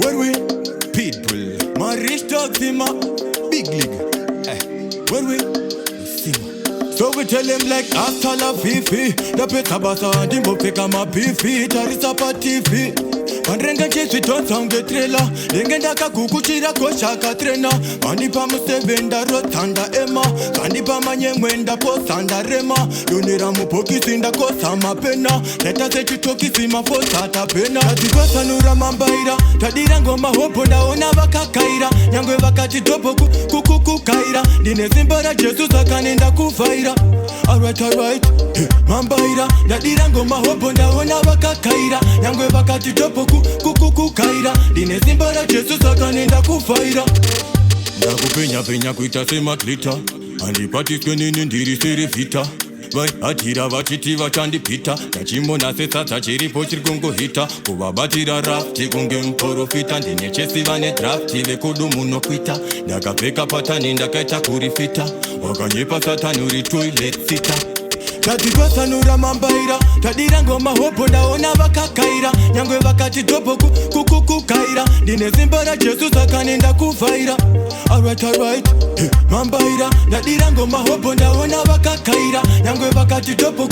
When we people, Maristo Zima, big league. When we sing, so we tell him like hasta la fifi. The peta basa dimbo peka ma bifi. Tarisa pa TV. Pandrenga chesi ton songe trailer. Lengenda kakukuchira koshaka trena. Manipa musevenda rotanda ema. Kanipa manyemwenda posanda rema. Yonera mupoki sinda kosa mapena. Leta se chutoki sima posata pena. Tadikosa nura mambaira. Tadira ngoma hopo naona wakakaira. Nyangwe wakati topo kukaira. Dine simbara Jesu sakanenda kufaira. Alright, mambaira. Tadira ngoma hopo naona wakakaira. Nyangwe wakati topo kukaira. Dine simbara Jesu sakanenda kufaira. Ndakupenya kuita sema klita. Andipatiske nini ndiri siri vita. Vai atira vachiti vachandipita. Tachimona sesa tachiripo chirigongo hita. Kuvabatira rafti kunge mporofita. Ndine chesi vane drafti vekudumu no kwita. Ndakapeka patani ndakaita kurifita. Wakanyepa satani uri toilet sita. Tadikosa nura mambaira. Tadira ngoma hopo ndaona wakakaira. Nyangwe wakati topo kukaira. Dine simbara Jesu sakanenda kufaira. Alright, mambaira. Tadira ngoma hopo ndaona wakakaira. Nyangwe wakati topo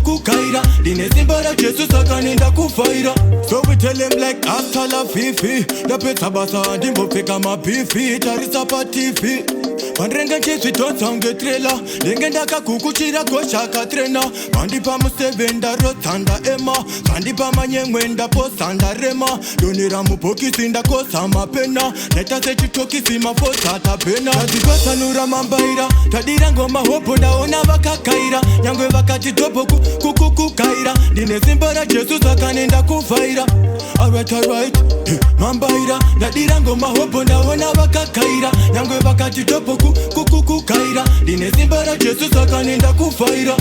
kukaira. Dine simbara Jesu sakanenda kufaira. So we tell him like hasta la fifi. The peta basa dimbo peka ma bifi. Tarisa pa TV. Pandrenga chesi ton songe trailer. Lengenda kakukuchira koshaka trena. Pandipa musevenda rotanda ema. Pandipa manyemwenda posanda rema. Yonera mupoki sinda kosa mapena. Leta se chutoki sima posata pena. Tadikosa nura mambaira. Tadira ngoma hopo ndaona wakakaira. Nyangwe wakati topo kukaira. Dine simbara Jesu sakanenda kufaira. Alright, mambaira. Tadira ngoma hopo ndaona wakakaira. Nyangwe wakati topo kukaira. Dine simbara Jesu sakanenda kufaira.